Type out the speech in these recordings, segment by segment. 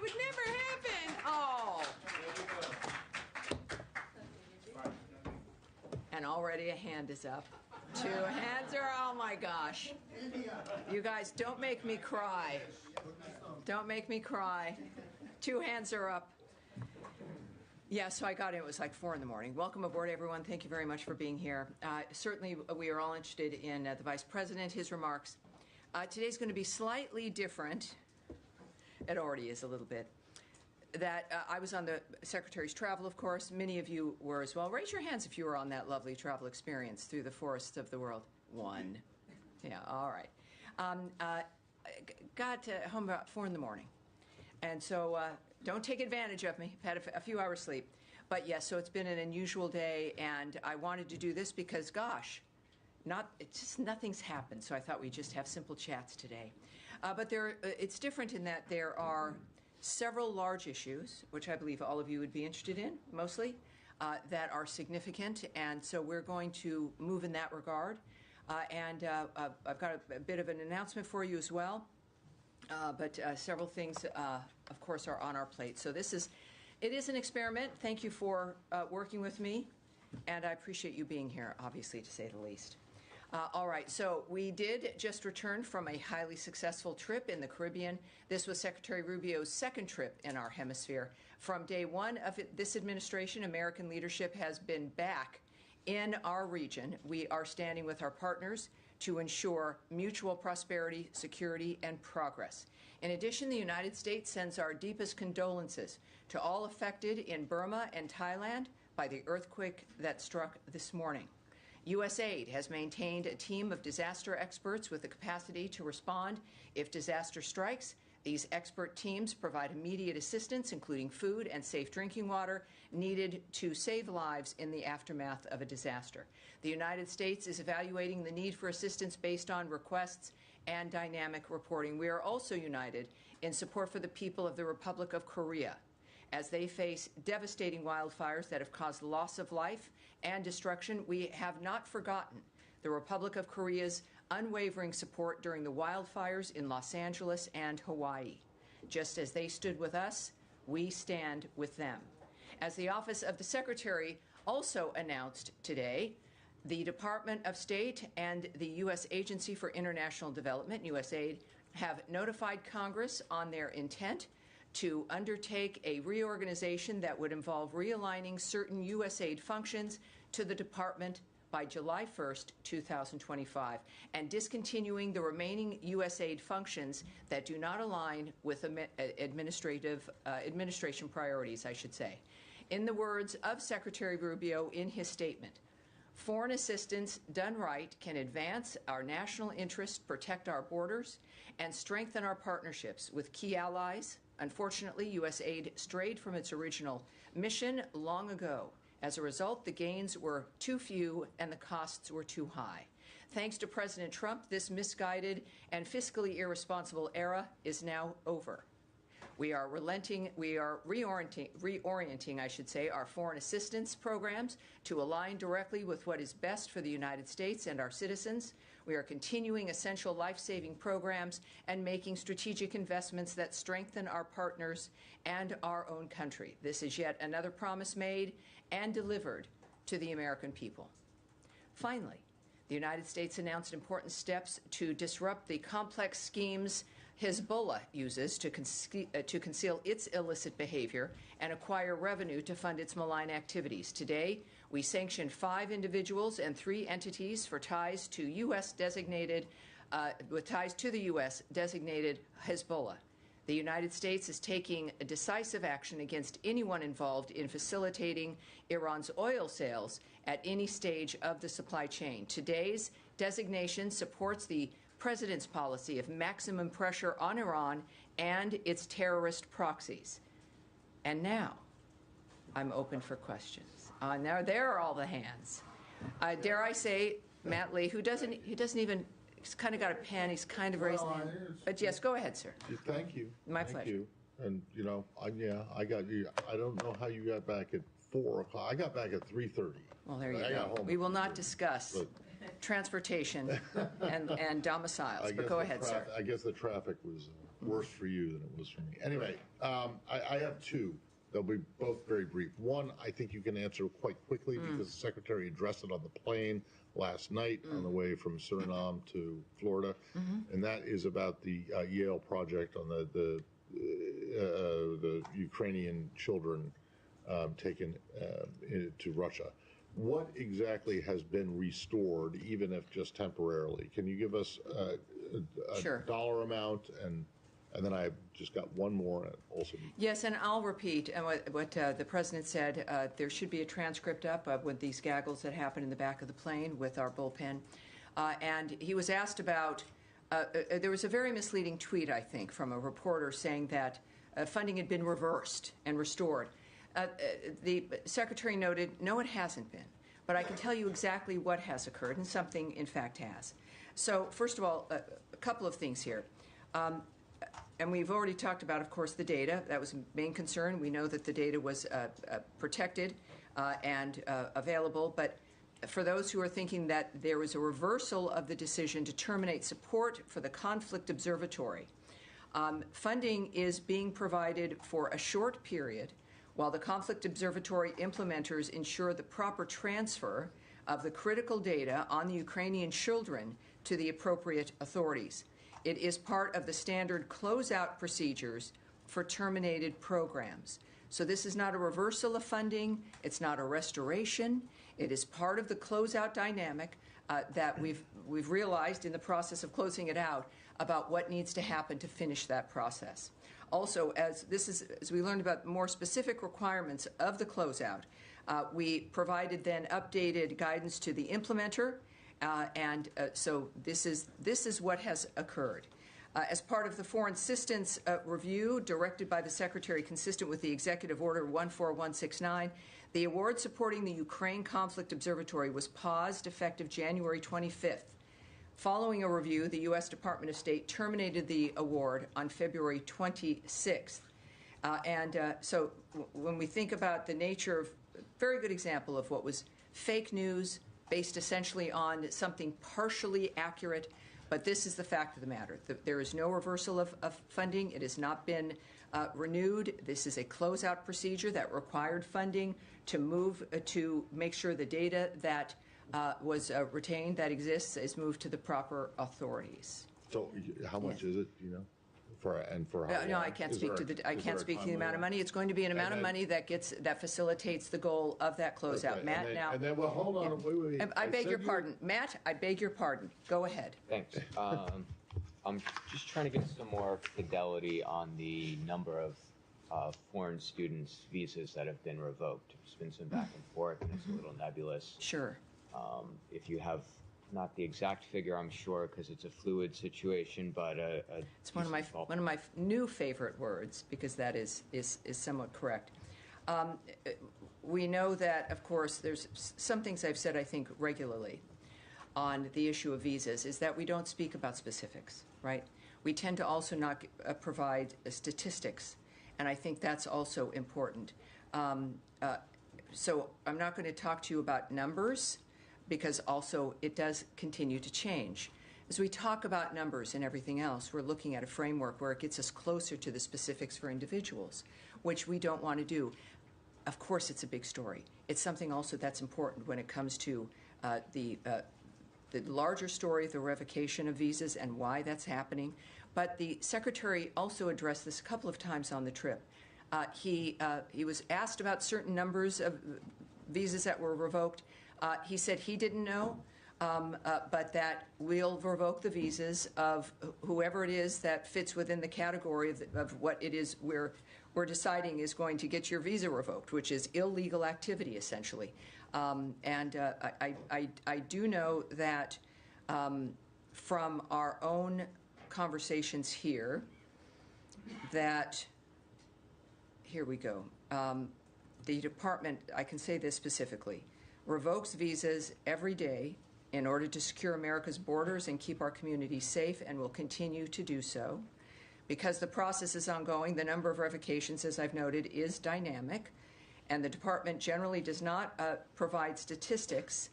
would never happen. Oh. And already a hand is up. 2 hands are, oh my gosh. You guys, don't make me cry. Don't make me cry. 2 hands are up. Yeah, so I got in. It was like 4 in the morning. Welcome aboard, everyone. Thank you very much for being here. Certainly, we are all interested in the Vice President, his remarks. Today's going to be slightly different. It already is a little bit. That I was on the Secretary's travel, of course. Many of you were as well. Raise your hands if you were on that lovely travel experience through the forests of the world. 1. Yeah, all right. Got home about 4 in the morning. And so don't take advantage of me. I've had a few hours sleep. But yes, so it's been an unusual day, and I wanted to do this because, gosh, nothing's happened. So I thought we'd just have simple chats today. But it's different in that there are several large issues, which I believe all of you would be interested in, mostly, that are significant. And so we're going to move in that regard. And I've got a bit of an announcement for you as well. But several things, of course, are on our plate. So it is an experiment. Thank you for working with me. And I appreciate you being here, obviously, to say the least. All right, so we did just return from a highly successful trip in the Caribbean. This was Secretary Rubio's 2nd trip in our hemisphere. From day 1 of this administration, American leadership has been back in our region. We are standing with our partners to ensure mutual prosperity, security, and progress. In addition, the United States sends our deepest condolences to all affected in Burma and Thailand by the earthquake that struck this morning. USAID has maintained a team of disaster experts with the capacity to respond if disaster strikes. These expert teams provide immediate assistance, including food and safe drinking water, needed to save lives in the aftermath of a disaster. The United States is evaluating the need for assistance based on requests and dynamic reporting. We are also united in support for the people of the Republic of Korea as they face devastating wildfires that have caused loss of life and destruction. We have not forgotten the Republic of Korea's unwavering support during the wildfires in Los Angeles and Hawaii. Just as they stood with us, we stand with them. As the Office of the Secretary also announced today, the Department of State and the U.S. Agency for International Development, USAID, have notified Congress on their intent to undertake a reorganization that would involve realigning certain USAID functions to the department by July 1st, 2025, and discontinuing the remaining USAID functions that do not align with administration priorities, I should say. In the words of Secretary Rubio in his statement, foreign assistance done right can advance our national interests, protect our borders, and strengthen our partnerships with key allies. Unfortunately, USAID strayed from its original mission long ago. As a result, the gains were too few and the costs were too high. Thanks to President Trump, this misguided and fiscally irresponsible era is now over. We are reorienting, I should say, our foreign assistance programs to align directly with what is best for the United States and our citizens. We are continuing essential life-saving programs and making strategic investments that strengthen our partners and our own country. This is yet another promise made and delivered to the American people. Finally, the United States announced important steps to disrupt the complex schemes Hezbollah uses to conceal its illicit behavior and acquire revenue to fund its malign activities. Today, we sanctioned 5 individuals and 3 entities for ties to designated Hezbollah. The United States is taking decisive action against anyone involved in facilitating Iran's oil sales at any stage of the supply chain. Today's designation supports the President's policy of maximum pressure on Iran and its terrorist proxies. And now, I'm open for questions. Now, there are all the hands. Dare I say, Matt Lee, he doesn't even, he's kind of got a pen, he's kind of raised the hand. But yes, go ahead, sir. Thank you. My pleasure. You. And, you know, I got you. I don't know how you got back at 4 o'clock. I got back at 3:30. Well, there you go. We will not discuss transportation and domiciles, but go ahead, sir. I guess the traffic was worse for you than it was for me. Anyway, I have two. They'll be both very brief. One, I think you can answer quite quickly because the Secretary addressed it on the plane last night on the way from Suriname to Florida, and that is about the Yale project on the Ukrainian children taken to Russia. What exactly has been restored, even if just temporarily? Can you give us a Sure. dollar amount and then I've just got one more also. Yes, and I'll repeat what the President said. There should be a transcript up of with these gaggles that happened in the back of the plane with our bullpen. And he was asked about, there was a very misleading tweet, I think, from a reporter saying that funding had been reversed and restored. The Secretary noted, no, it hasn't been. But I can tell you exactly what has occurred, and something, in fact, has. So, first of all, a couple of things here. And we've already talked about, of course, the data. That was a main concern. We know that the data was protected and available. But for those who are thinking that there was a reversal of the decision to terminate support for the Conflict Observatory, funding is being provided for a short period while the Conflict Observatory implementers ensure the proper transfer of the critical data on the Ukrainian children to the appropriate authorities. It is part of the standard closeout procedures for terminated programs. So this is not a reversal of funding. It's not a restoration. It is part of the closeout dynamic that we've realized in the process of closing it out about what needs to happen to finish that process. Also, as we learned about more specific requirements of the closeout, we provided then updated guidance to the implementer. So this is what has occurred. As part of the foreign assistance review directed by the Secretary consistent with the Executive Order 14169, the award supporting the Ukraine Conflict Observatory was paused effective January 25th. Following a review, the U.S. Department of State terminated the award on February 26th. So when we think about the nature of, very good example of what was fake news, based essentially on something partially accurate, but this is the fact of the matter. There is no reversal of funding. It has not been renewed. This is a closeout procedure that required funding to move to make sure the data that was retained, that exists, is moved to the proper authorities. So how much is it, do you know? For how long? No, I can't speak to the amount of money. It's going to be an amount of money that facilitates the goal of that closeout. Okay, Matt, and then well, hold on. Wait. I beg your pardon. Matt, I beg your pardon. Go ahead. Thanks. I'm just trying to get some more fidelity on the number of foreign students' visas that have been revoked. There's been some back and forth, and it's a little nebulous. Sure. If you have not the exact figure, I'm sure, because it's a fluid situation, but it's one of my new favorite words, because that is somewhat correct. We know that, of course, there's some things I've said, I think, regularly on the issue of visas, is that we don't speak about specifics, right? We tend to also not provide statistics, and I think that's also important. So I'm not going to talk to you about numbers, because also it does continue to change. As we talk about numbers and everything else, we're looking at a framework where it gets us closer to the specifics for individuals, which we don't want to do. Of course, it's a big story. It's something also that's important when it comes to the larger story of the revocation of visas and why that's happening. But the Secretary also addressed this a couple of times on the trip. He was asked about certain numbers of visas that were revoked. He said he didn't know, but that we'll revoke the visas of whoever it is that fits within the category of what it is we're deciding is going to get your visa revoked, which is illegal activity, essentially. I do know that from our own conversations here, that, here we go, the department, I can say this specifically, revokes visas every day in order to secure America's borders and keep our communities safe, and will continue to do so. Because the process is ongoing, the number of revocations, as I've noted, is dynamic, and the department generally does not provide statistics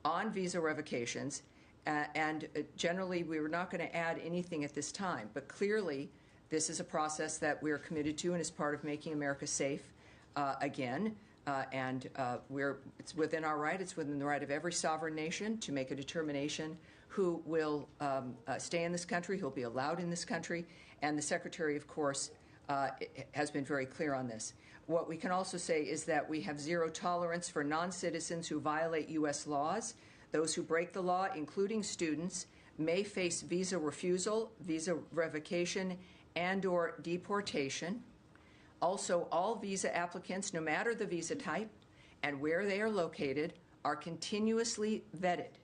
on visa revocations, and generally we were not going to add anything at this time. But clearly, This is a process that we're committed to and is part of making America safe again. It's within our right, it's within the right of every sovereign nation to make a determination who will stay in this country, who'll be allowed in this country. And the Secretary, of course, has been very clear on this. What we can also say is that we have zero tolerance for non-citizens who violate U.S. laws. Those who break the law, including students, may face visa refusal, visa revocation, and/or deportation. Also, all visa applicants, no matter the visa type and where they are located, are continuously vetted.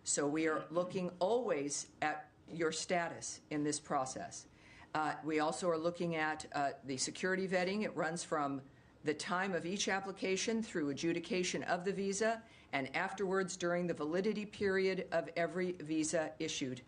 So we are looking always at your status in this process. We also are looking at the security vetting. It runs from the time of each application through adjudication of the visa and afterwards during the validity period of every visa issued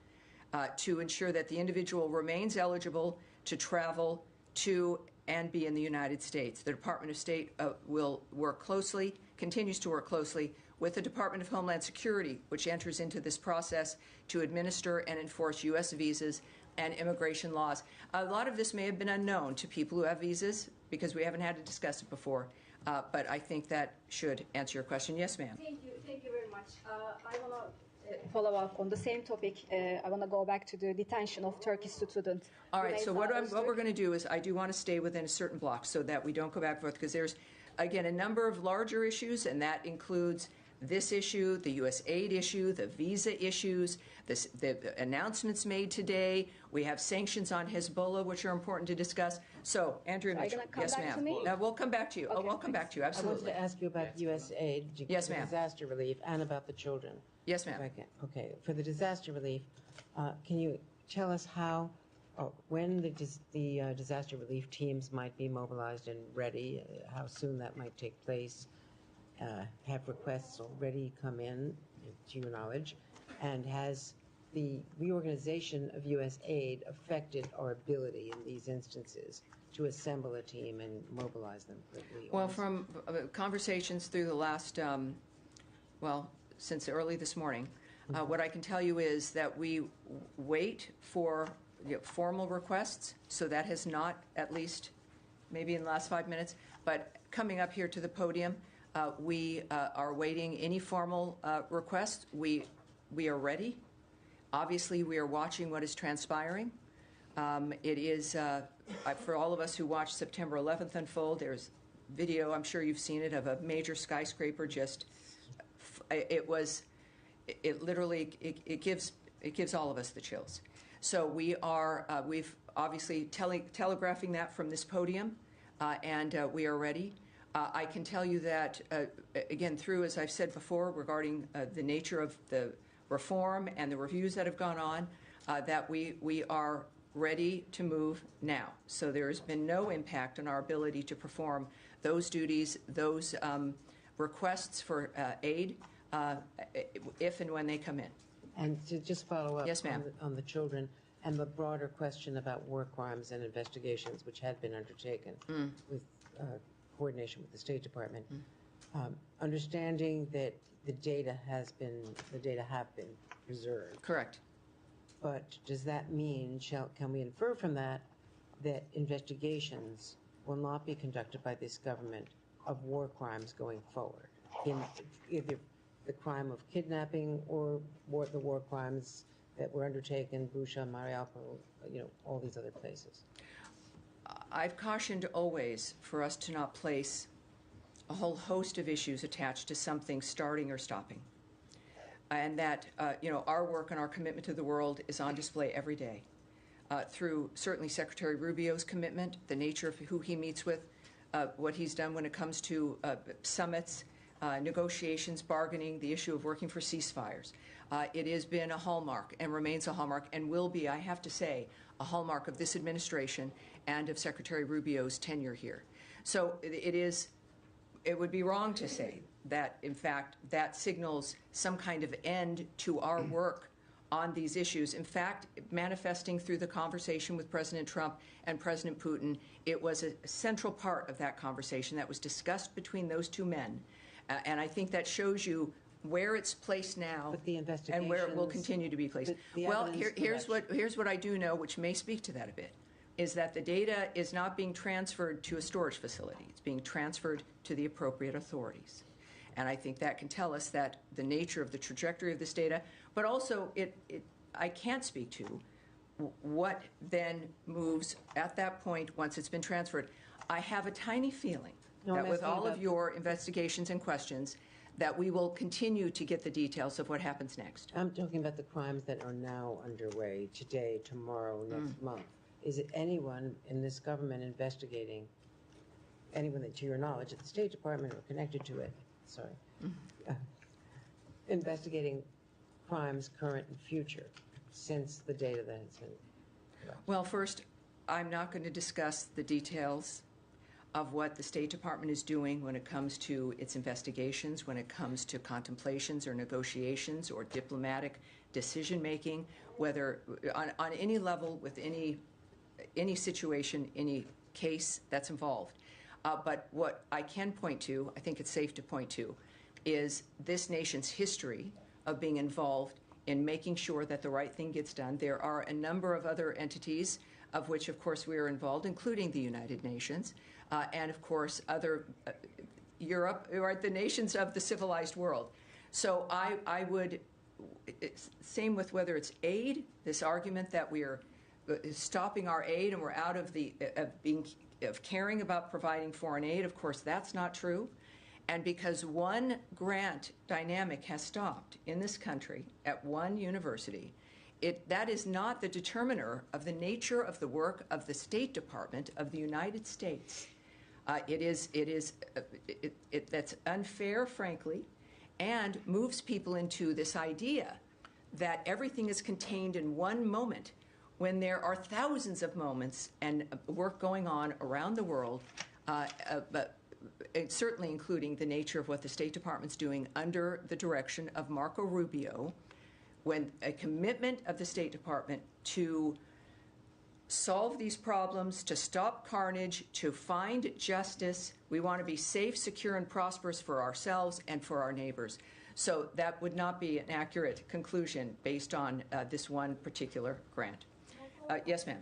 to ensure that the individual remains eligible to travel to and be in the United States. The Department of State will work closely, continues to work closely with the Department of Homeland Security, which enters into this process to administer and enforce U.S. visas and immigration laws. A lot of this may have been unknown to people who have visas because we haven't had to discuss it before, but I think that should answer your question. Yes, ma'am. Thank you very much. I want to follow up on the same topic. I want to go back to the detention of Turkish students. All right, so what we're going to do is I do want to stay within a certain block so that we don't go back and forth because there's, again, a number of larger issues, and that includes this issue, the USAID issue, the visa issues, the announcements made today. We have sanctions on Hezbollah, which are important to discuss. So, Andrea Mitchell. Yes, ma'am. We'll come back to you. Okay. We'll come back to you, absolutely. I wanted to ask you about USAID, Yes, ma'am. disaster relief, and about the children. Yes, ma'am. Okay, for the disaster relief, can you tell us how, when the disaster relief teams might be mobilized and ready, how soon that might take place? Have requests already come in, to your knowledge? And has the reorganization of USAID affected our ability in these instances to assemble a team and mobilize them quickly? Well, from conversations through the last, since early this morning, what I can tell you is that we wait for formal requests, so that has not, at least maybe in the last 5 minutes, but coming up here to the podium, we are waiting any formal requests. We are ready. Obviously, we are watching what is transpiring. It is, for all of us who watched September 11th unfold, there's video, I'm sure you've seen it, of a major skyscraper just, it gives all of us the chills. So we've obviously telegraphing that from this podium, and we are ready. I can tell you that, again, through, as I've said before, regarding the nature of the reform and the reviews that have gone on, that we are ready to move now. So there has been no impact on our ability to perform those duties, those requests for aid, if and when they come in. And to just follow up, yes, ma'am, on the children and the broader question about war crimes and investigations, which had been undertaken with coordination with the State Department, understanding that the data have been preserved. Correct. But does that mean, can we infer from that investigations will not be conducted by this government of war crimes going forward, in either the crime of kidnapping or the war crimes that were undertaken, Busha, Mariupol, all these other places? I've cautioned always for us to not place a whole host of issues attached to something starting or stopping. And that, our work and our commitment to the world is on display every day through certainly Secretary Rubio's commitment, the nature of who he meets with, what he's done when it comes to summits, negotiations, bargaining, the issue of working for ceasefires. It has been a hallmark and remains a hallmark and will be, I have to say, a hallmark of this administration and of Secretary Rubio's tenure here. So it would be wrong to say that, in fact, that signals some kind of end to our work on these issues. In fact, manifesting through the conversation with President Trump and President Putin, it was a central part of that conversation that was discussed between those two men. And I think that shows you where it's placed now and where it will continue to be placed. Well, here's what I do know, which may speak to that a bit. is that the data is not being transferred to a storage facility. It's being transferred to the appropriate authorities. And I think that can tell us that the nature of the trajectory of this data, but also I can't speak to what then moves at that point once it's been transferred. I have a tiny feeling that with all of your investigations and questions, that we will continue to get the details of what happens next. I'm talking about the crimes that are now underway today, tomorrow, next month. Is it anyone in this government investigating, anyone that to your knowledge at the State Department or connected to it, investigating crimes current and future since the data that has been? Well, first, I'm not going to discuss the details of what the State Department is doing when it comes to its investigations, when it comes to contemplations or negotiations or diplomatic decision-making, whether on any level with any situation, any case that's involved. But what I can point to, I think it's safe to point to, is this nation's history of being involved in making sure that the right thing gets done. There are a number of other entities of which, of course, we are involved, including the United Nations, and, of course, other Europe, or the nations of the civilized world. So I would, same with whether it's aid, this argument that we are stopping our aid and we're out of of caring about providing foreign aid. Of course, that's not true. And because one grant dynamic has stopped in this country at one university, that is not the determiner of the nature of the work of the State Department of the United States. That's unfair, frankly, and moves people into this idea that everything is contained in one moment when there are thousands of moments and work going on around the world, but certainly including the nature of what the State Department's doing under the direction of Marco Rubio, when a commitment of the State Department to solve these problems, to stop carnage, to find justice. We want to be safe, secure, and prosperous for ourselves and for our neighbors. So that would not be an accurate conclusion based on this one particular grant. Yes, ma'am.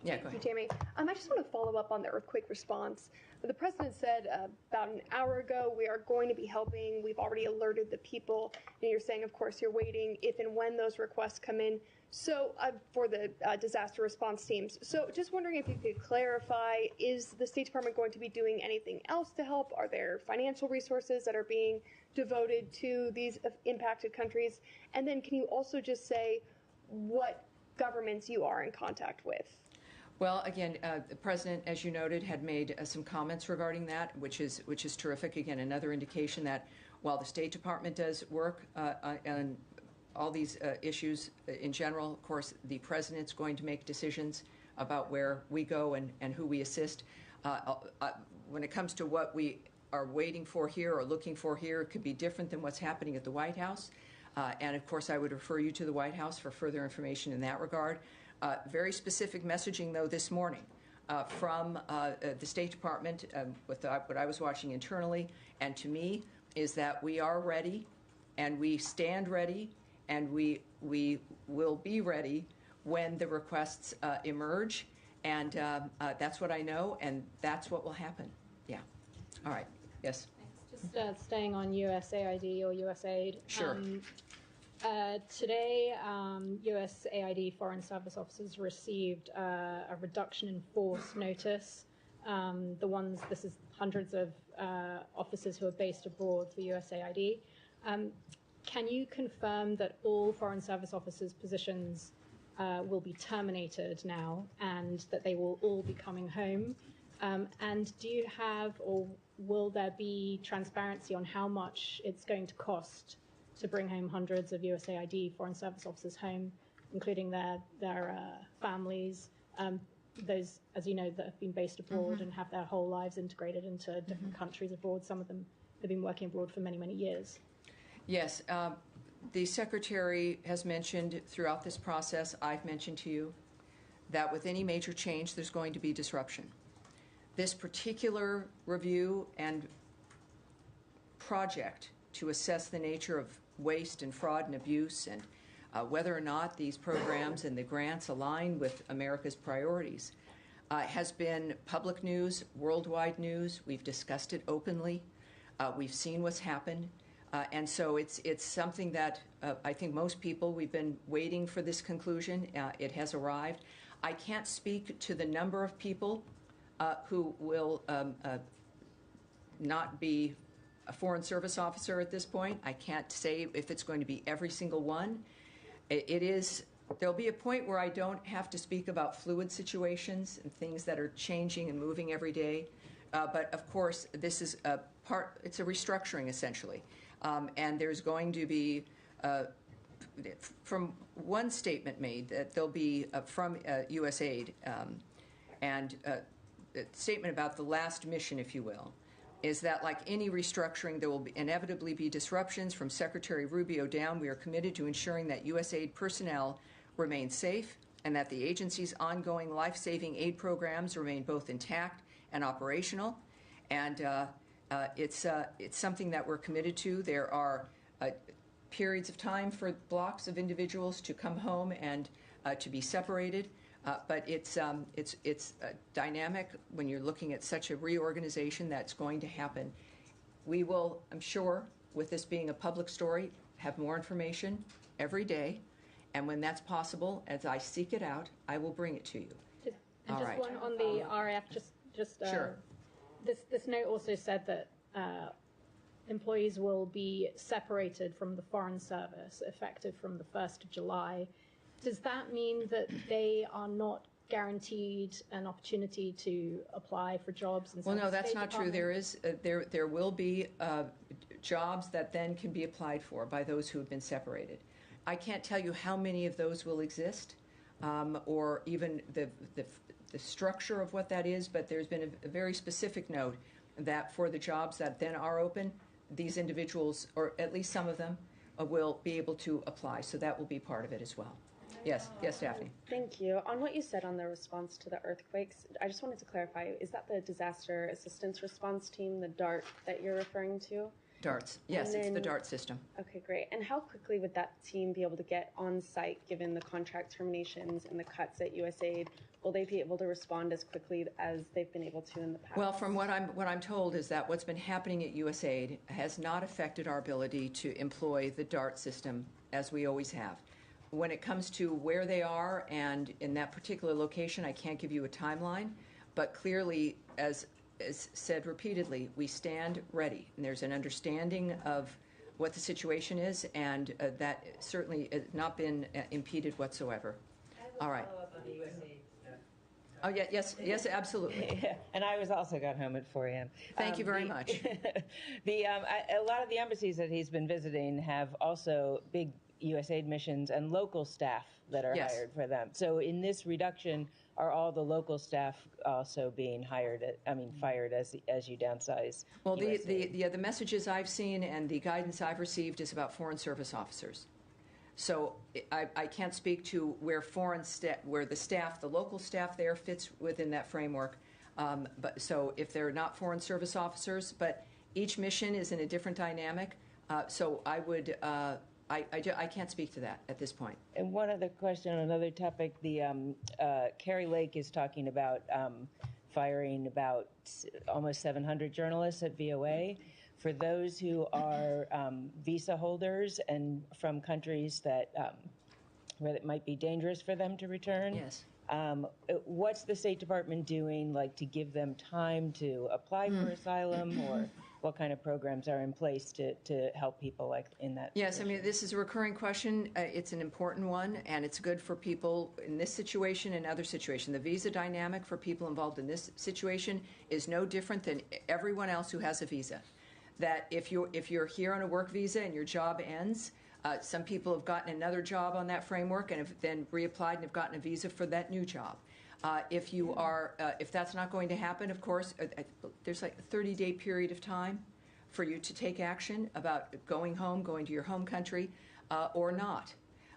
Yeah, go ahead. Tammy. I just want to follow up on the earthquake response. The president said about an hour ago, we are going to be helping. We've already alerted the people. And you're saying, of course, you're waiting if and when those requests come in. So for the disaster response teams. So just wondering if you could clarify, is the State Department going to be doing anything else to help? Are there financial resources that are being devoted to these impacted countries? And then can you also just say what governments you are in contact with? Well, again, the president, as you noted, had made some comments regarding that, which is terrific. Again, another indication that while the State Department does work on all these issues in general, of course, the president's going to make decisions about where we go and who we assist. When it comes to what we are waiting for here or looking for here, it could be different than what's happening at the White House. And, of course, I would refer you to the White House for further information in that regard. Very specific messaging, though, this morning from the State Department, with what I was watching internally, and to me, is that we are ready, and we stand ready, and we will be ready when the requests emerge. And that's what I know, and that's what will happen. Yeah. All right. Yes. Thanks. Just staying on USAID or USAID. Sure. Today, USAID Foreign Service officers received a reduction in force notice. This is hundreds of officers who are based abroad for USAID. Can you confirm that all Foreign Service officers' positions will be terminated now and that they will all be coming home? And do you have, or will there be transparency on how much it's going to cost to bring home hundreds of USAID Foreign Service officers home, including their families, those, as you know, that have been based abroad and have their whole lives integrated into different countries abroad? Some of them have been working abroad for many, many years. Yes. The Secretary has mentioned throughout this process, I've mentioned to you, that with any major change, there's going to be disruption. This particular review and project to assess the nature of waste and fraud and abuse and whether or not these programs and the grants align with America's priorities has been public news, worldwide news. We've discussed it openly. We've seen what's happened. And so it's something that I think most people, we've been waiting for this conclusion. It has arrived. I can't speak to the number of people who will not be a Foreign Service officer at this point. I can't say if it's going to be every single one. There'll be a point where I don't have to speak about fluid situations and things that are changing and moving every day. But of course, this is it's a restructuring essentially. And there's going to be, from one statement made, that there'll be from USAID, and a statement about the last mission, if you will, is that like any restructuring, there will inevitably be disruptions. From Secretary Rubio down, we are committed to ensuring that USAID personnel remain safe and that the agency's ongoing life-saving aid programs remain both intact and operational. And it's something that we're committed to. There are periods of time for blocks of individuals to come home and to be separated. But it's dynamic when you're looking at such a reorganization that's going to happen. We will, I'm sure, with this being a public story, have more information every day. And when that's possible, as I seek it out, I will bring it to you. And just one on the RAF, sure. This note also said that employees will be separated from the Foreign Service effective from the 1st of July. Does that mean that they are not guaranteed an opportunity to apply for jobs? Well, no, that's not true. There will be jobs that then can be applied for by those who have been separated. I can't tell you how many of those will exist, or even the structure of what that is, but there's been a very specific note that for the jobs that then are open, these individuals, or at least some of them, will be able to apply. So that will be part of it as well. Yes, Daphne. Thank you. On what you said on the response to the earthquakes, I just wanted to clarify, is that the Disaster Assistance Response Team, the DART, that you're referring to? DARTs. Yes, it's the DART system. Okay, great. And how quickly would that team be able to get on site given the contract terminations and the cuts at USAID? Will they be able to respond as quickly as they've been able to in the past? Well, from what I'm told is that what's been happening at USAID has not affected our ability to employ the DART system as we always have. When it comes to where they are and in that particular location, I can't give you a timeline, but clearly, as said repeatedly, we stand ready. And there's an understanding of what the situation is, and that certainly has not been impeded whatsoever. All right. Oh, yeah, yes, absolutely. Yeah, and I was also got home at 4 a.m. Thank you very much. A lot of the embassies that he's been visiting have also big USAID missions and local staff that are hired for them. So in this reduction, are all the local staff also being fired as you downsize? Well, the messages I've seen and the guidance I've received is about Foreign Service officers. So I can't speak to where the local staff there fits within that framework. But so if they're not Foreign Service officers, but each mission is in a different dynamic. So I would. I can't speak to that at this point. And one other question on another topic, Carrie Lake is talking about firing about almost 700 journalists at VOA. For those who are visa holders and from countries that where it might be dangerous for them to return, yes. What's the State Department doing, like, to give them time to apply for asylum, or what kind of programs are in place to help people like in that Yes, position? I mean, this is a recurring question. It's an important one, and it's good for people in this situation and other situations. The visa dynamic for people involved in this situation is no different than everyone else who has a visa. That if you're here on a work visa and your job ends, some people have gotten another job on that framework and have then reapplied and have gotten a visa for that new job. If that's not going to happen, of course, there's like a 30-day period of time for you to take action about going home, going to your home country, or not.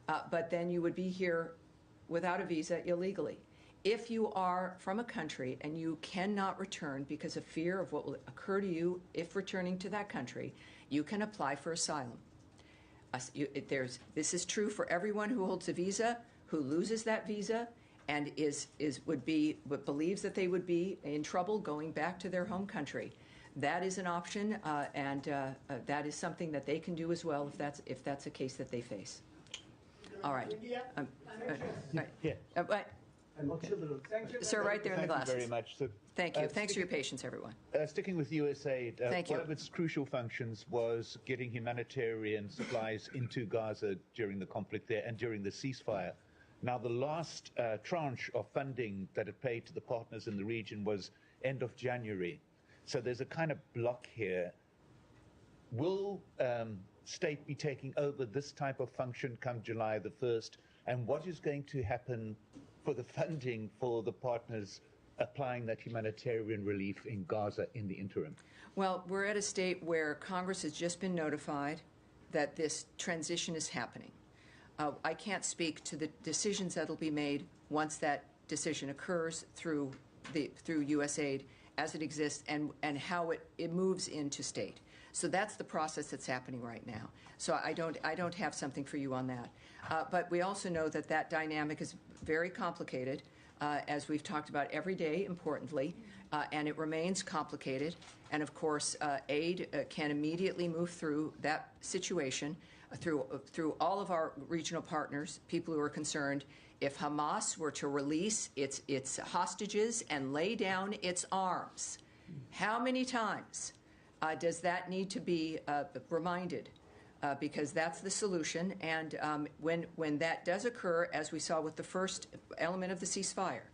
But then you would be here without a visa illegally. If you are from a country and you cannot return because of fear of what will occur to you if returning to that country, you can apply for asylum. This is true for everyone who holds a visa, who loses that visa, and believes that they would be in trouble going back to their home country. That is an option, and that is something that they can do as well if that's a case that they face. All right. Sir, right there in the glasses. Thank you very much. So, Thank you. Thanks for your patience, everyone. Sticking with USAID, Thank you. one of its crucial functions was getting humanitarian supplies into Gaza during the conflict there and during the ceasefire. Now, the last tranche of funding that it paid to the partners in the region was end of January. So there's a kind of block here. Will state be taking over this type of function come July the 1st? And what is going to happen for the funding for the partners applying that humanitarian relief in Gaza in the interim? Well, we're at a state where Congress has just been notified that this transition is happening. I can't speak to the decisions that will be made once that decision occurs through USAID as it exists and how it moves into state. So that's the process that's happening right now. So I don't have something for you on that. But we also know that dynamic is very complicated, as we've talked about every day, importantly, and it remains complicated. And of course, aid can immediately move through that situation through all of our regional partners, people who are concerned. If Hamas were to release its hostages and lay down its arms, how many times does that need to be reminded? Because that's the solution. And when that does occur, as we saw with the first element of the ceasefire,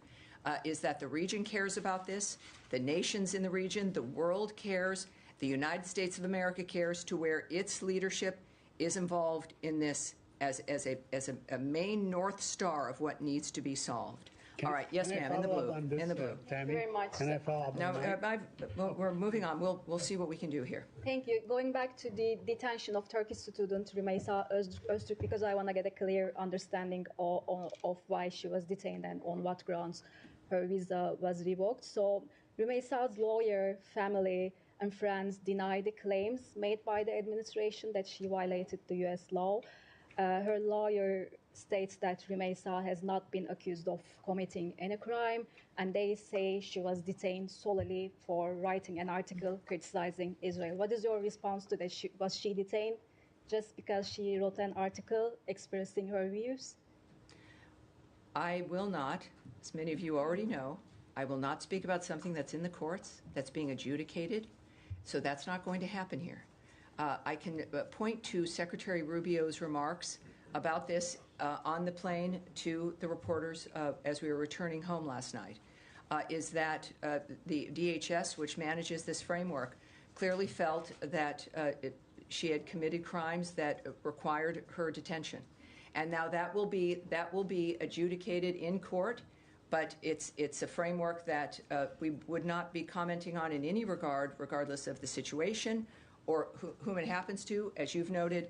is that the region cares about this, the nations in the region, the world cares, the United States of America cares, to where its leadership is involved in this as a main North Star of what needs to be solved. All right, yes, ma'am, in the blue. In the blue. Thank you very much. Can I follow up? No, we're moving on. We'll see what we can do here. Thank you. Going back to the detention of Turkish student Rümeysa Öztürk, because I want to get a clear understanding of why she was detained and on what grounds her visa was revoked. So Rümeysa's lawyer, family, and friends deny the claims made by the administration that she violated the U.S. law. Her lawyer states that Rümeysa has not been accused of committing any crime, and they say she was detained solely for writing an article criticizing Israel. What is your response to that? Was she detained just because she wrote an article expressing her views? I will not, as many of you already know, I will not speak about something that's in the courts, that's being adjudicated, so that's not going to happen here. I can point to Secretary Rubio's remarks about this on the plane to the reporters as we were returning home last night, is that the DHS, which manages this framework, clearly felt that she had committed crimes that required her detention. And now that will be adjudicated in court, but it's a framework that we would not be commenting on in any regard, regardless of the situation or whom it happens to. As you've noted,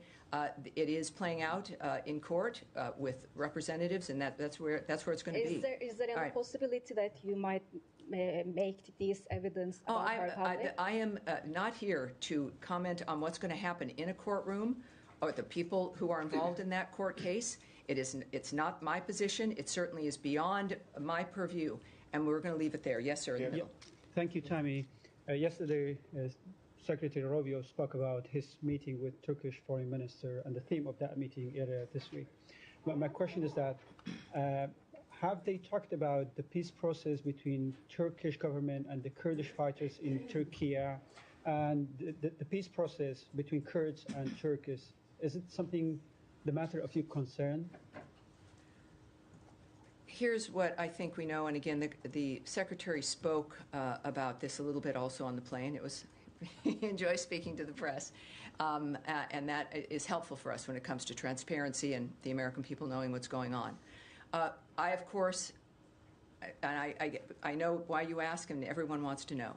it is playing out in court with representatives, and that's where it's going to be. Is there any possibility that you might make this evidence about her public? I am not here to comment on what's going to happen in a courtroom or the people who are involved in that court case. It's not my position. It certainly is beyond my purview, and we're going to leave it there. Yes, sir, in the middle. Thank you, Tammy. Yesterday, Secretary Rubio spoke about his meeting with Turkish Foreign Minister and the theme of that meeting earlier this week. My question is that have they talked about the peace process between Turkish government and the Kurdish fighters in Turkey, and the peace process between Kurds and Turkish? Is it something, the matter of your concern? Here's what I think we know, and again, the Secretary spoke about this a little bit also on the plane. It was he enjoys speaking to the press, and that is helpful for us when it comes to transparency and the American people knowing what's going on. I, of course, and I know why you ask, and everyone wants to know,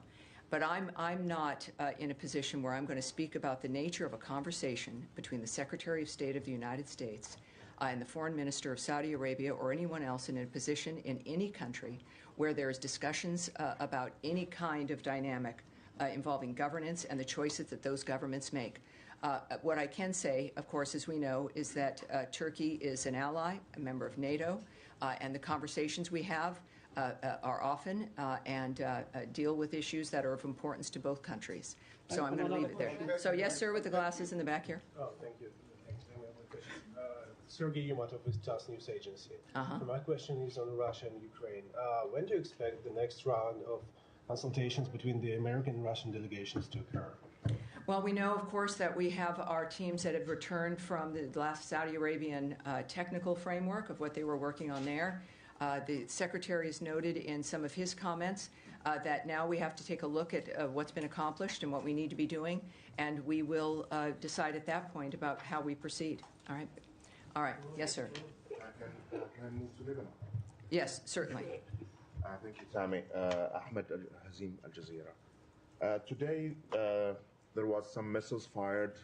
but I'm not in a position where I'm going to speak about the nature of a conversation between the Secretary of State of the United States and the Foreign Minister of Saudi Arabia or anyone else in a position in any country where there's discussions about any kind of dynamic involving governance and the choices that those governments make. What I can say, of course, as we know, is that Turkey is an ally, a member of NATO, and the conversations we have are often and deal with issues that are of importance to both countries. So I'm going to leave it there. So yes, sir, with the glasses in the back here. Oh, thank you. Sergey Yumatov with TASS News Agency. My question is on Russia and Ukraine. When do you expect the next round of consultations between the American and Russian delegations to occur? Well, we know, of course, that we have our teams that have returned from the last Saudi Arabian technical framework of what they were working on there. The Secretary has noted in some of his comments that now we have to take a look at what's been accomplished and what we need to be doing, and we will decide at that point about how we proceed. All right? All right. Yes, sir. Can I move to Lebanon? Yes, certainly. Thank you, Tammy. Ahmed Hazim, Al Jazeera. Today, there was some missiles fired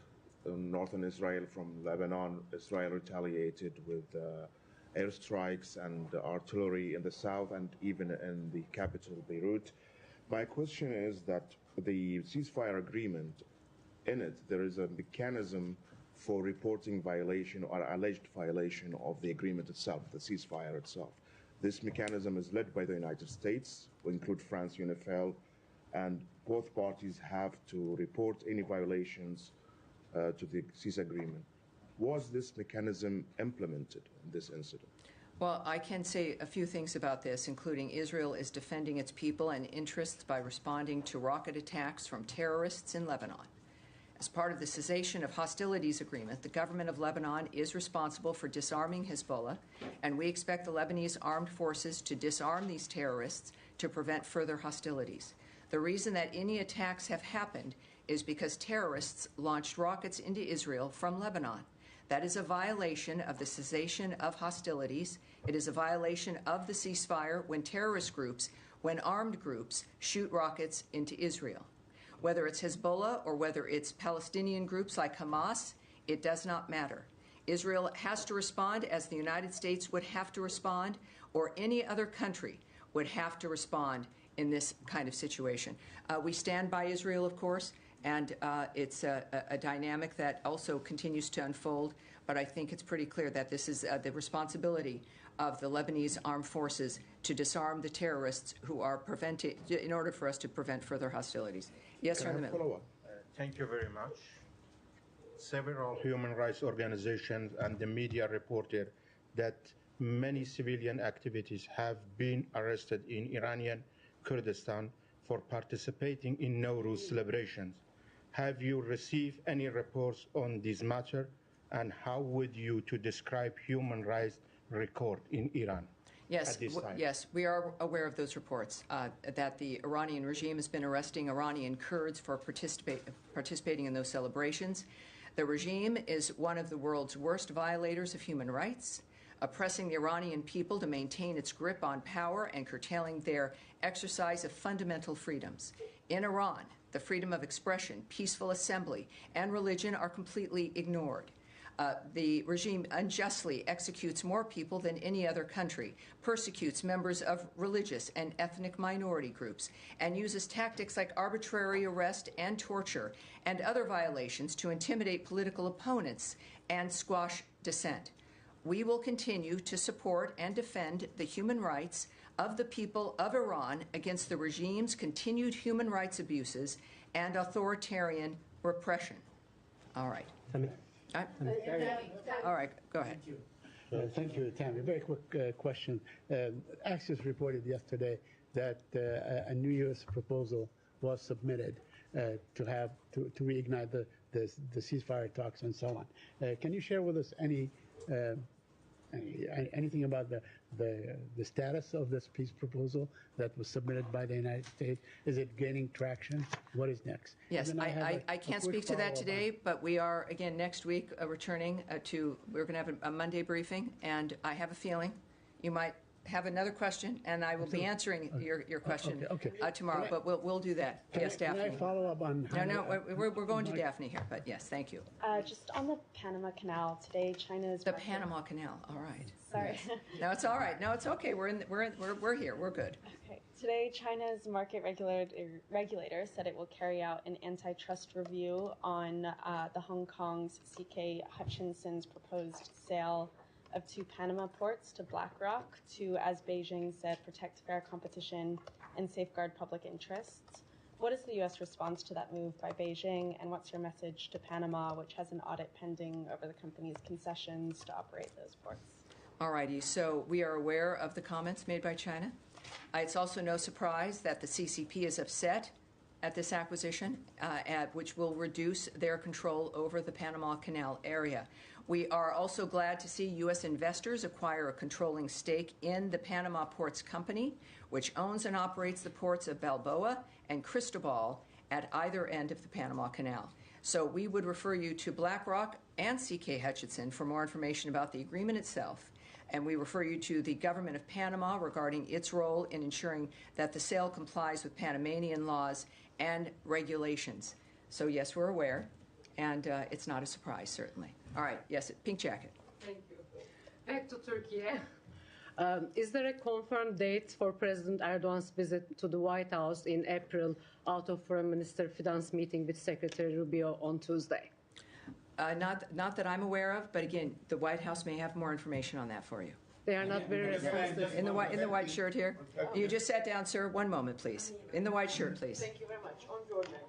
in northern Israel from Lebanon. Israel retaliated with airstrikes and artillery in the south and even in the capital, Beirut. My question is that the ceasefire agreement, in it, there is a mechanism for reporting violation or alleged violation of the agreement itself, the ceasefire itself. This mechanism is led by the United States, will include France, UNIFIL, and both parties have to report any violations to the cease agreement. Was this mechanism implemented in this incident? Well, I can say a few things about this, including Israel is defending its people and interests by responding to rocket attacks from terrorists in Lebanon. As part of the cessation of hostilities agreement, the government of Lebanon is responsible for disarming Hezbollah, and we expect the Lebanese armed forces to disarm these terrorists to prevent further hostilities. The reason that any attacks have happened is because terrorists launched rockets into Israel from Lebanon. That is a violation of the cessation of hostilities. It is a violation of the ceasefire when terrorist groups, when armed groups, shoot rockets into Israel. Whether it's Hezbollah or whether it's Palestinian groups like Hamas, it does not matter. Israel has to respond as the United States would have to respond, or any other country would have to respond in this kind of situation. We stand by Israel, of course, and it's a dynamic that also continues to unfold, but I think it's pretty clear that this is the responsibility of the Lebanese armed forces to disarm the terrorists who are prevented in order for us to prevent further hostilities. Yes, sir, in the middle. Thank you very much. Several human rights organizations and the media reported that many civilian activities have been arrested in Iranian Kurdistan for participating in Nowruz celebrations. Have you received any reports on this matter, and how would you to describe human rights record in Iran? Yes, yes, we are aware of those reports that the Iranian regime has been arresting Iranian Kurds for participating in those celebrations. The regime is one of the world's worst violators of human rights, oppressing the Iranian people to maintain its grip on power and curtailing their exercise of fundamental freedoms. In Iran, the freedom of expression, peaceful assembly, and religion are completely ignored. The regime unjustly executes more people than any other country, persecutes members of religious and ethnic minority groups, and uses tactics like arbitrary arrest and torture and other violations to intimidate political opponents and squash dissent. We will continue to support and defend the human rights of the people of Iran against the regime's continued human rights abuses and authoritarian repression. All right. All right, go ahead. Thank you, Tammy. Very quick question. Axios reported yesterday that a new U.S. proposal was submitted to reignite the ceasefire talks and so on. Can you share with us anything about the status of this peace proposal that was submitted by the United States? Is it gaining traction? What is next? Yes, I can't speak to that today, but we are, again, next week returning we're going to have a Monday briefing, and I have a feeling you might have another question, and I will be answering your question tomorrow. But we'll do that. Yes, Daphne. Can I follow up on? No, we're going to Daphne here. But yes, thank you. Just on the Panama Canal today, China's the Panama Canal. All right. Sorry. Yes. No, it's all right. No, it's okay. We're here. We're good. Okay. Today, China's market regulator said it will carry out an antitrust review on the Hong Kong's CK Hutchinson's proposed sale of 2 Panama ports to BlackRock to, as Beijing said, protect fair competition and safeguard public interests. What is the U.S. response to that move by Beijing, and what's your message to Panama, which has an audit pending over the company's concessions to operate those ports? All righty. So we are aware of the comments made by China. It's also no surprise that the CCP is upset at this acquisition, which will reduce their control over the Panama Canal area. We are also glad to see U.S. investors acquire a controlling stake in the Panama Ports Company, which owns and operates the ports of Balboa and Cristobal at either end of the Panama Canal. So we would refer you to BlackRock and CK Hutchison for more information about the agreement itself. And we refer you to the government of Panama regarding its role in ensuring that the sale complies with Panamanian laws and regulations. So yes, we're aware, and it's not a surprise, certainly. All right, yes, pink jacket. Thank you. Back to Turkey. Is there a confirmed date for President Erdogan's visit to the White House in April out of Foreign Minister Fidan's meeting with Secretary Rubio on Tuesday? Not that I'm aware of, but again, the White House may have more information on that for you. They are not very responsive. In the white shirt here. You just sat down, sir. One moment, please. In the white shirt, please. Thank you very much. On Georgia.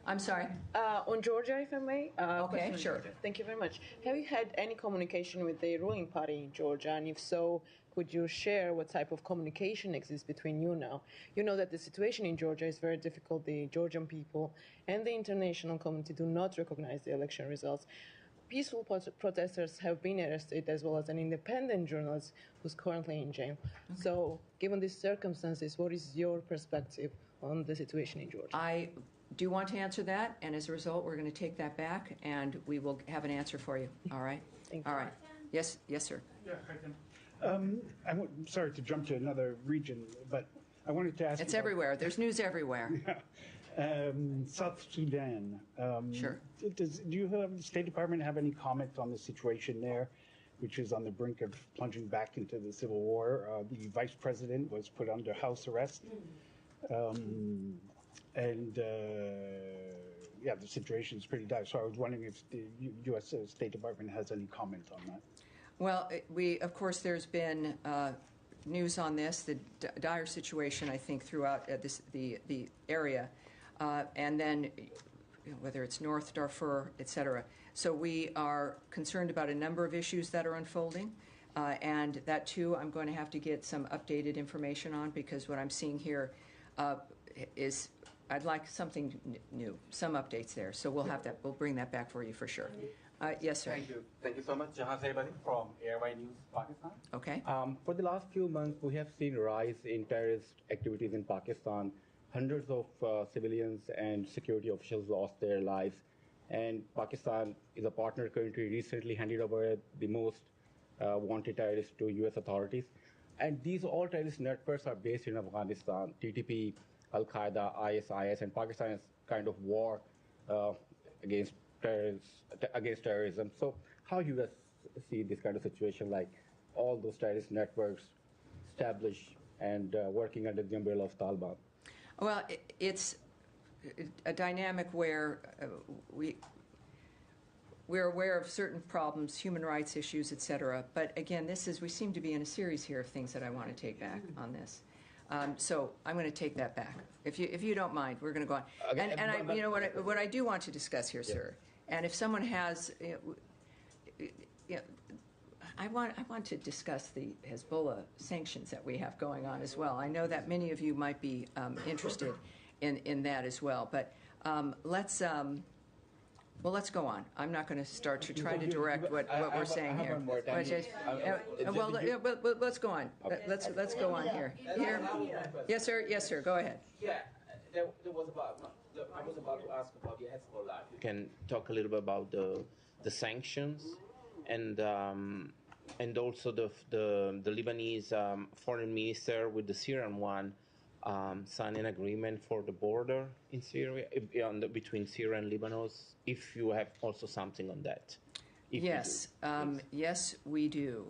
I'm sorry? On Georgia, if I may. Okay, sure. Thank you very much. Have you had any communication with the ruling party in Georgia? And if so, could you share what type of communication exists between you now? You know that the situation in Georgia is very difficult. The Georgian people and the international community do not recognize the election results. Peaceful protesters have been arrested, as well as an independent journalist who's currently in jail. Okay. So, given these circumstances, what is your perspective on the situation in Georgia? I do want to answer that, and as a result, we're going to take that back, and we will have an answer for you. All right? Thank you. All right. Yes, sir. Yeah, I'm sorry to jump to another region, but I wanted to ask. It's everywhere. There's news everywhere. Yeah. South Sudan. Sure. Do you have the State Department have any comment on the situation there, which is on the brink of plunging back into the civil war? The vice president was put under house arrest. The situation is pretty dire. So I was wondering if the U.S. State Department has any comment on that. Well, of course, there's been news on this, the dire situation, I think, throughout the area, and then whether it's North Darfur, et cetera. So we are concerned about a number of issues that are unfolding, and that, too, I'm going to have to get some updated information on, because what I'm seeing here is I'd like something new, some updates there. So we'll have that. We'll bring that back for you for sure. Yes, sir. Thank you. Thank you so much, Jahan Saibali from Airway News, Pakistan. Okay. For the last few months, we have seen a rise in terrorist activities in Pakistan. Hundreds of civilians and security officials lost their lives. And Pakistan is a partner country, recently handed over the most wanted terrorists to U.S. authorities. And these all terrorist networks are based in Afghanistan, TTP, Al-Qaeda, ISIS, and Pakistan is kind of war against terrorism. So how do you guys see this kind of situation, like all those terrorist networks established and working under the umbrella of Taliban? Well, it's a dynamic where we're aware of certain problems, human rights issues, et cetera. But again, we seem to be in a series here of things that I want to take back on this. So I'm going to take that back. If you don't mind, we're going to go on. Okay, and what I do want to discuss here, sir, and if someone has, I want to discuss the Hezbollah sanctions that we have going on as well. I know that many of you might be interested in that as well. But let's go on. I'm not going to start to try to direct what we're saying here. Let's go on. Let's go on here. Yes, sir. Yes, sir. Go ahead. Yeah, I was about to ask about the Hezbollah. You can talk a little bit about the sanctions and and also the Lebanese foreign minister with the Syrian one signed an agreement for the border in Syria, between Syria and Lebanon, if you have also something on that. Yes, yes, we do.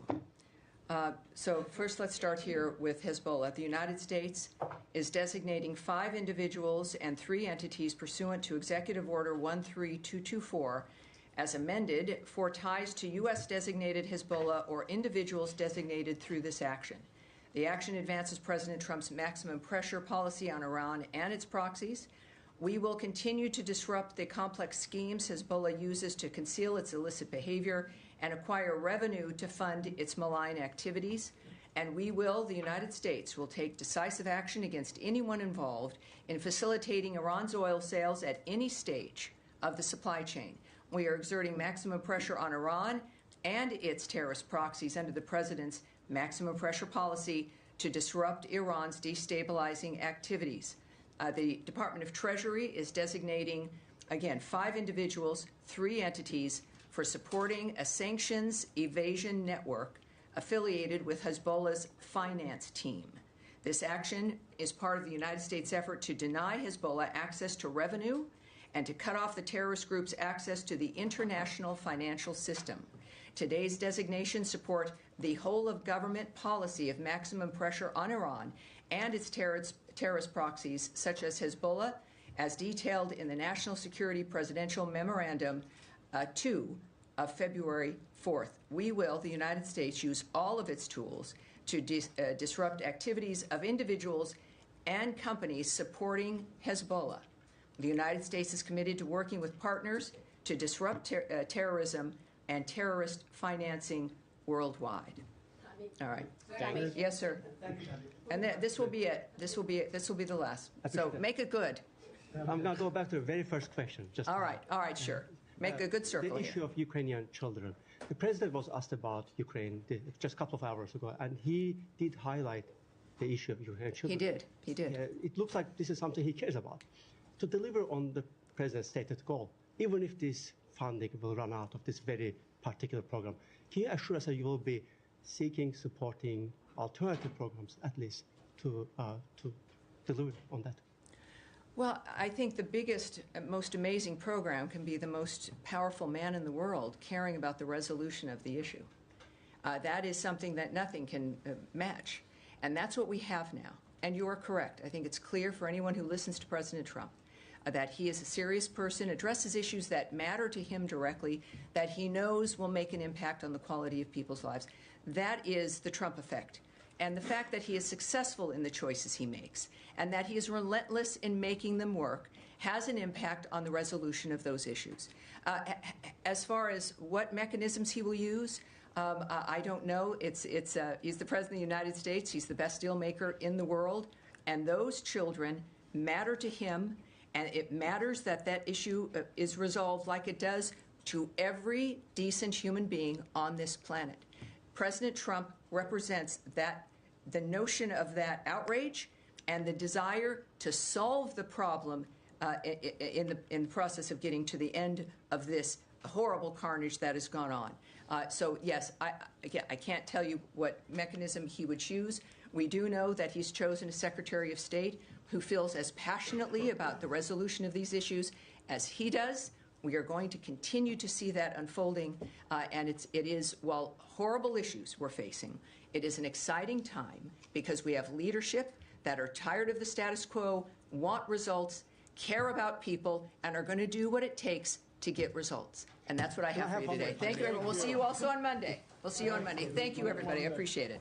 So first, let's start here with Hezbollah. The United States is designating 5 individuals and 3 entities pursuant to Executive Order 13224 as amended for ties to U.S.-designated Hezbollah or individuals designated through this action. The action advances President Trump's maximum pressure policy on Iran and its proxies. We will continue to disrupt the complex schemes Hezbollah uses to conceal its illicit behavior and acquire revenue to fund its malign activities. And we will, the United States, will take decisive action against anyone involved in facilitating Iran's oil sales at any stage of the supply chain. We are exerting maximum pressure on Iran and its terrorist proxies under the President's maximum pressure policy to disrupt Iran's destabilizing activities. The Department of Treasury is designating, again, 5 individuals, 3 entities for supporting a sanctions evasion network affiliated with Hezbollah's finance team. This action is part of the United States' effort to deny Hezbollah access to revenue and to cut off the terrorist group's access to the international financial system. Today's designations support the whole-of-government policy of maximum pressure on Iran and its terrorist proxies, such as Hezbollah, as detailed in the National Security Presidential Memorandum 2 of February 4th. We will, the United States, use all of its tools to disrupt activities of individuals and companies supporting Hezbollah. The United States is committed to working with partners to disrupt terrorism and terrorist financing worldwide. All right. Tammy. Yes, sir. And this will be it. This will be the last. So make it good. I'm going to go back to the very first question. Just all right. All right. Sure. Make a good circle The here. issue of Ukrainian children. The president was asked about Ukraine just a couple of hours ago, and he did highlight the issue of Ukrainian children. He did. He did. It looks like this is something he cares about. To deliver on the president's stated goal, even if this funding will run out of this very particular program, can you assure us that you will be seeking, supporting alternative programs, at least, to deliver on that? Well, I think the biggest, most amazing program can be the most powerful man in the world caring about the resolution of the issue. That is something that nothing can match. And that's what we have now. And you are correct. I think it's clear for anyone who listens to President Trump that he is a serious person, addresses issues that matter to him directly, that he knows will make an impact on the quality of people's lives. That is the Trump effect. And the fact that he is successful in the choices he makes and that he is relentless in making them work has an impact on the resolution of those issues. As far as what mechanisms he will use, I don't know. He's the President of the United States. He's the best deal maker in the world. And those children matter to him. And it matters that that issue is resolved like it does to every decent human being on this planet. President Trump represents the notion of that outrage and the desire to solve the problem in the process of getting to the end of this horrible carnage that has gone on. So, yes, I can't tell you what mechanism he would choose. We do know that he's chosen a Secretary of State who feels as passionately about the resolution of these issues as he does. We are going to continue to see that unfolding, and it is, while horrible issues we're facing, it is an exciting time because we have leadership that are tired of the status quo, want results, care about people, and are going to do what it takes to get results. And that's what I have for you today. Thank you, everyone. We'll see you also on Monday. We'll see you on Monday. Thank you, everybody. I appreciate it.